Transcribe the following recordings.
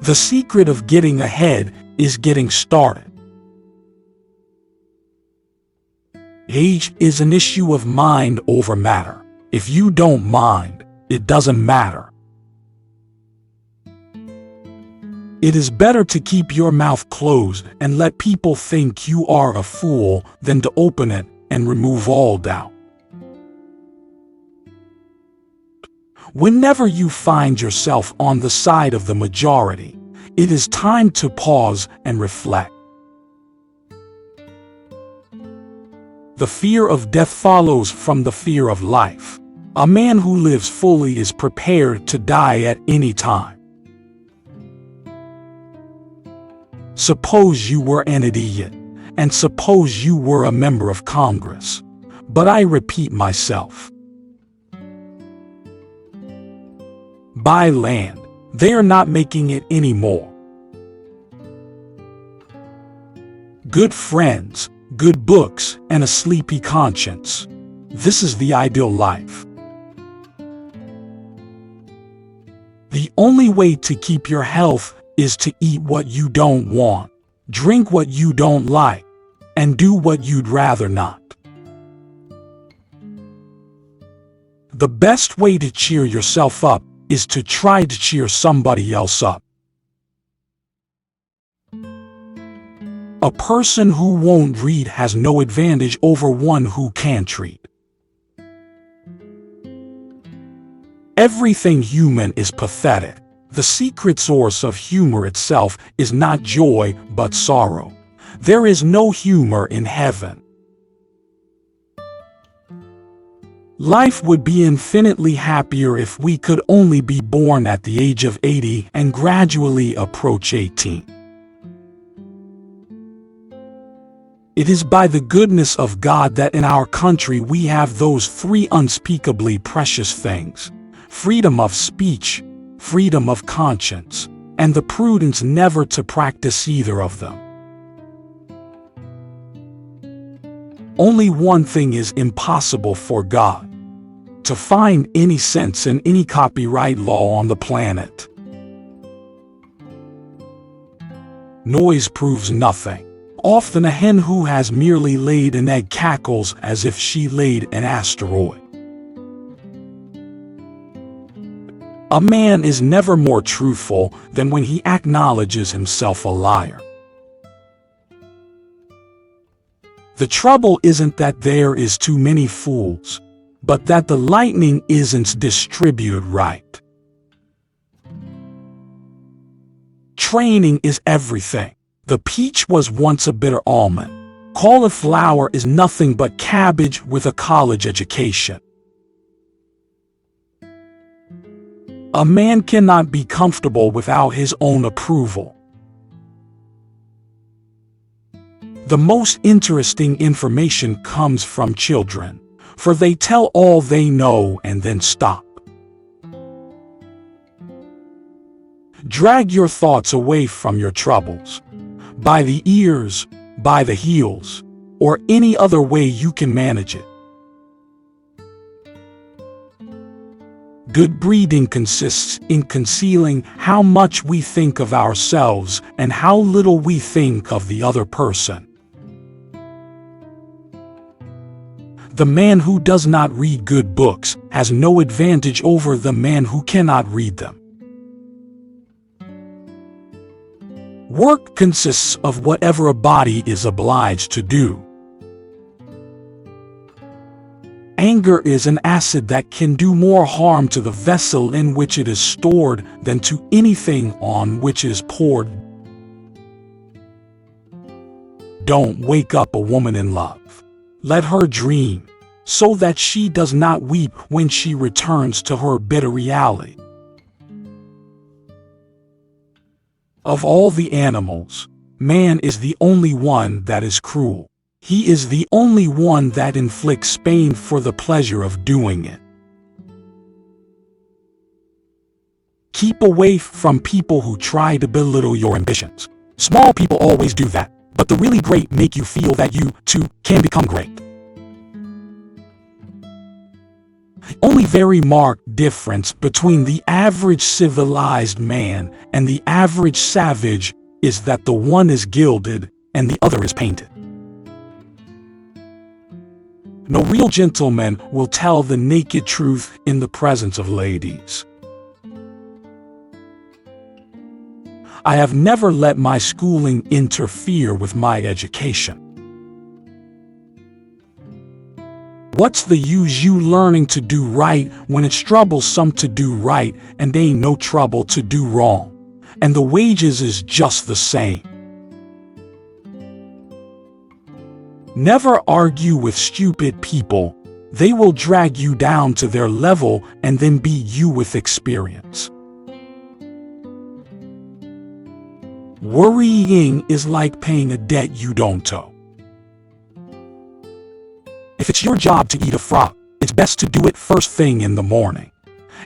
The secret of getting ahead is getting started. Age is an issue of mind over matter. If you don't mind, it doesn't matter. It is better to keep your mouth closed and let people think you are a fool than to open it and remove all doubt. Whenever you find yourself on the side of the majority, it is time to pause and reflect. The fear of death follows from the fear of life. A man who lives fully is prepared to die at any time. Suppose you were an idiot, and suppose you were a member of Congress. But I repeat myself. Buy land. They are not making it anymore. Good friends, good books, and a sleepy conscience. This is the ideal life. The only way to keep your health is to eat what you don't want, drink what you don't like, and do what you'd rather not. The best way to cheer yourself up is to try to cheer somebody else up. A person who won't read has no advantage over one who can't read. Everything human is pathetic. The secret source of humor itself is not joy but sorrow. There is no humor in heaven. Life would be infinitely happier if we could only be born at the age of 80 and gradually approach 18. It is by the goodness of God that in our country we have those three unspeakably precious things: freedom of speech, freedom of conscience, and the prudence never to practice either of them. Only one thing is impossible for God: to find any sense in any copyright law on the planet. Noise proves nothing. Often a hen who has merely laid an egg cackles as if she laid an asteroid. A man is never more truthful than when he acknowledges himself a liar. The trouble isn't that there is too many fools, but that the lightning isn't distributed right. Training is everything. The peach was once a bitter almond. Cauliflower is nothing but cabbage with a college education. A man cannot be comfortable without his own approval. The most interesting information comes from children, for they tell all they know and then stop. Drag your thoughts away from your troubles. By the ears, by the heels, or any other way you can manage it. Good breeding consists in concealing how much we think of ourselves and how little we think of the other person. The man who does not read good books has no advantage over the man who cannot read them. Work consists of whatever a body is obliged to do. Anger is an acid that can do more harm to the vessel in which it is stored than to anything on which it is poured. Don't wake up a woman in love. Let her dream, so that she does not weep when she returns to her bitter reality. Of all the animals, man is the only one that is cruel. He is the only one that inflicts pain for the pleasure of doing it. Keep away from people who try to belittle your ambitions. Small people always do that, but the really great make you feel that you, too, can become great. The only very marked difference between the average civilized man and the average savage is that the one is gilded and the other is painted. No real gentleman will tell the naked truth in the presence of ladies. I have never let my schooling interfere with my education. What's the use you learning to do right when it's troublesome to do right and ain't no trouble to do wrong, and the wages is just the same? Never argue with stupid people. They will drag you down to their level and then beat you with experience. Worrying is like paying a debt you don't owe. If it's your job to eat a frog, it's best to do it first thing in the morning.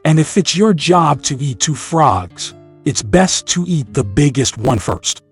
And if it's your job to eat 2 frogs, it's best to eat the biggest one first.